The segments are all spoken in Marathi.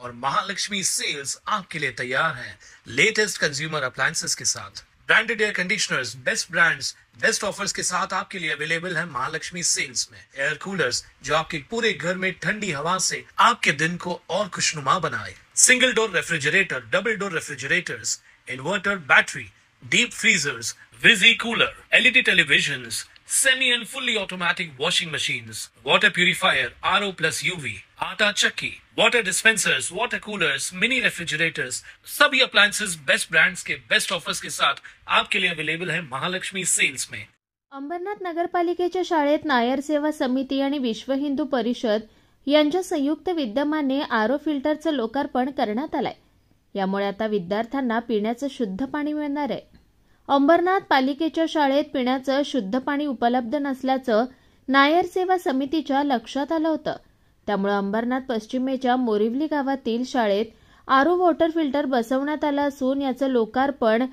और महालक्ष्मी सेल्स आपके लिए तैयार है लेटेस्ट कंज्यूमर अप्लायंसेस के साथ। Branded air conditioners, best brands, best offers के साथ आपके लिए अवेलेबल है महालक्ष्मी सेल्स में। एयर कूलर्स जो आपके पूरे घर में ठंडी हवा से आपके दिन को और खुशनुमा बनाए। Single door refrigerator, double door refrigerators, inverter battery, deep freezers, विजी cooler, LED televisions, semi and fully automatic washing machines, water purifier, RO plus UV, आटा चक्की, water dispensers, water coolers, mini refrigerators, सभी appliances बेस्ट ब्रांड्स के बेस्ट ऑफर्स के साथ आपके लिए अवेलेबल है महालक्ष्मी सेल्स में। अंबरनाथ नगरपालिकेच्या शाळेत नायर सेवा समिती आणि विश्व हिंदू परिषद यांच्या संयुक्त विद्यमाने आरओ फिल्टरचं लोकार्पण करण्यात आलंय। यामुळे आता विद्यार्थ्यांना पिण्याचं शुद्ध पाणी मिळणार आहे। अंबरनाथ पालिकेच्या शाळेत पिण्याचं शुद्ध पाणी उपलब्ध नसल्याचं नायर सेवा समितीच्या लक्षात आलं होतं। त्यामुळे अंबरनाथ पश्चिमेच्या मोरिवली गावातील शाळेत आरओ वॉटर फिल्टर बसवण्यात आलं असून याचं लोकार्पण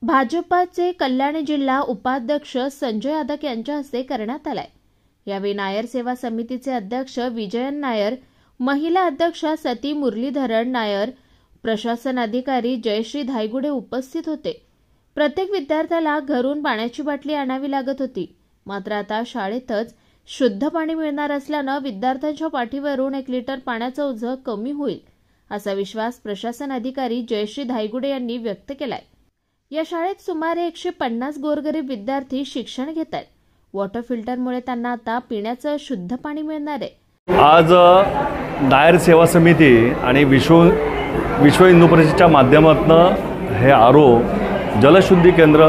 भाजपाचे कल्याण जिल्हा उपाध्यक्ष संजय यादव यांच्या हस्ते करण्यात आलंय। यावेळी नायर सेवा समितीचे अध्यक्ष विजयन नायर, महिला अध्यक्षा सती मुरलीधरन नायर, प्रशासन अधिकारी जयश्री धायगुडे उपस्थित होते। प्रत्येक विद्यार्थ्याला घरून पाण्याची बाटली आणावी लागत होती, मात्र आता शाळेतच शुद्ध पाणी मिळणार असल्यानं विद्यार्थ्यांच्या पाठीवरून 1 लिटर पाण्याचं ओझं कमी होईल असा विश्वास प्रशासन अधिकारी जयश्री धायगुडे यांनी व्यक्त केलाय। या शाळेत सुमारे 150 गोरगरीब विद्यार्थी शिक्षण घेत आहेत। वॉटर फिल्टरमुळे त्यांना आता पिण्याचं शुद्ध पाणी मिळणार आहे। आज नायर सेवा समिती आणि विश्व हिंदू परिषदेच्या माध्यमातून हे आरओ जलशुद्धी केंद्र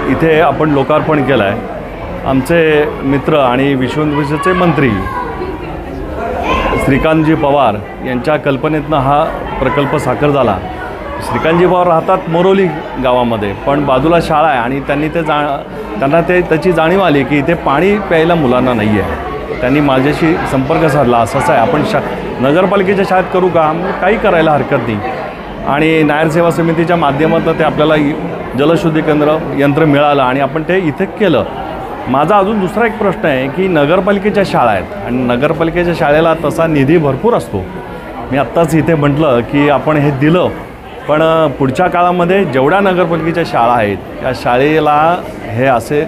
इथे आपण लोकार्पण केलं आहे। आमचे मित्र आणि विश्व हिंदू परिषदेचे मंत्री श्रीकांतजी पवार यांच्या कल्पनेतनं हा प्रकल्प साकार झाला। श्रीकांतजी पवार राहतात मोरोली गावामध्ये, पण बाजूला शाळा आहे आणि त्यांना त्याची जाणीव आली की इथे पाणी प्यायला मुलांना नाही आहे। त्यांनी माझ्याशी संपर्क साधला, असं आहे आपण नगरपालिकेच्या शाळेत करू का? काही करायला हरकत नाही आणि नायर सेवा समितीच्या माध्यमातून ते आपल्याला जलशुद्धी केंद्र यंत्र मिळालं आणि आपण ते इथे केलं। माझा अजून दुसरा एक प्रश्न आहे की नगरपालिकेच्या शाळा आहेत आणि नगरपालिकेच्या शाळेला तसा निधी भरपूर असतो। मी आत्ताच इथे म्हटलं की आपण हे दिलं, पण पुढच्या काळामध्ये जेवढ्या नगरपालिकेच्या शाळा आहेत त्या शाळेला हे असे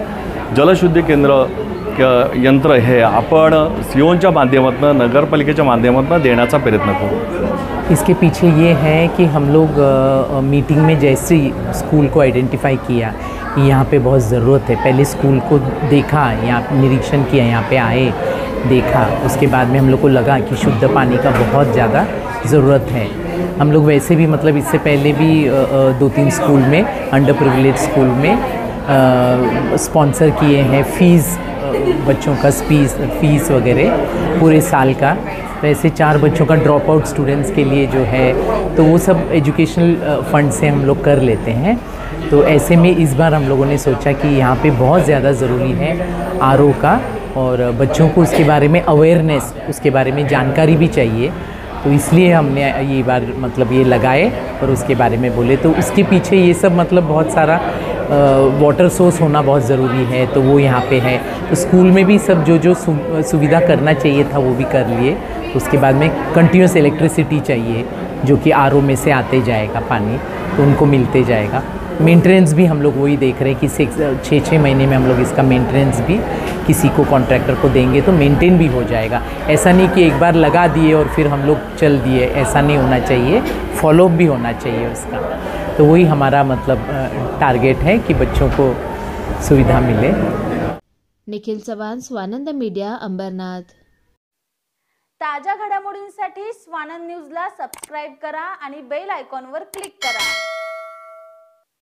जलशुद्धी केंद्र यंत्र हे आपण सीओच्या माध्यमातून नगरपालिकेच्या माध्यमातून देण्याचा प्रयत्न करू। इसके पीछे ये है कि हम लोग मीटिंग में जैसे स्कूल को आइडेंटिफाई किया, यहाँ पे बहुत ज़रूरत है, पहले स्कूल को देखा, यहाँ निरीक्षण किया, यहाँ पे आए, देखा, उसके बाद में हम लोग को लगा कि शुद्ध पानी का बहुत ज़्यादा ज़रूरत है। हम लोग वैसे भी मतलब इससे पहले भी 2-3 स्कूल में, अंडर प्रिविलेज स्कूल में स्पॉन्सर किए हैं, फ़ीस बच्चों का फीस वगैरह पूरे साल का। वैसे 4 बच्चों का ड्रॉप आउट स्टूडेंट्स के लिए जो है तो वो सब एजुकेशनल फंड से हम लोग कर लेते हैं। तो ऐसे में इस बार हम लोगों ने सोचा कि यहाँ पे बहुत ज़्यादा ज़रूरी है आरओ का, और बच्चों को उसके बारे में अवेयरनेस, उसके बारे में जानकारी भी चाहिए। तो इसलिए हमने ये बार मतलब ये लगाए और उसके बारे में बोले। तो उसके पीछे ये सब मतलब बहुत सारा वाटर सोर्स होना बहुत ज़रूरी है, तो वो यहाँ पे है। तो स्कूल में भी सब जो सुविधा करना चाहिए था वो भी कर लिए। उसके बाद में कंटिन्यूस इलेक्ट्रिसिटी चाहिए जो कि आरओ में से आते जाएगा पानी, तो उनको मिलते जाएगा। मेंटेनेंस भी हम लोग वही देख रहे हैं कि 6-6 महीने में हम लोग इसका मेंटेनेंस भी किसी को कॉन्ट्रैक्टर को देंगे तो मेंटेन भी हो जाएगा। ऐसा नहीं कि एक बार लगा दिए और फिर हम लोग चल दिए, ऐसा नहीं होना चाहिए, फॉलोअप भी होना चाहिए उसका। तो वही हमारा मतलब टारगेट है कि बच्चों को सुविधा मिले। निखिल चव्हाण, स्वानंद मीडिया, अंबरनाथ। ताज्या घडामोडींसाठी स्वानंद न्यूजला सबस्क्राइब करा आणि बेल आयकॉनवर क्लिक करा।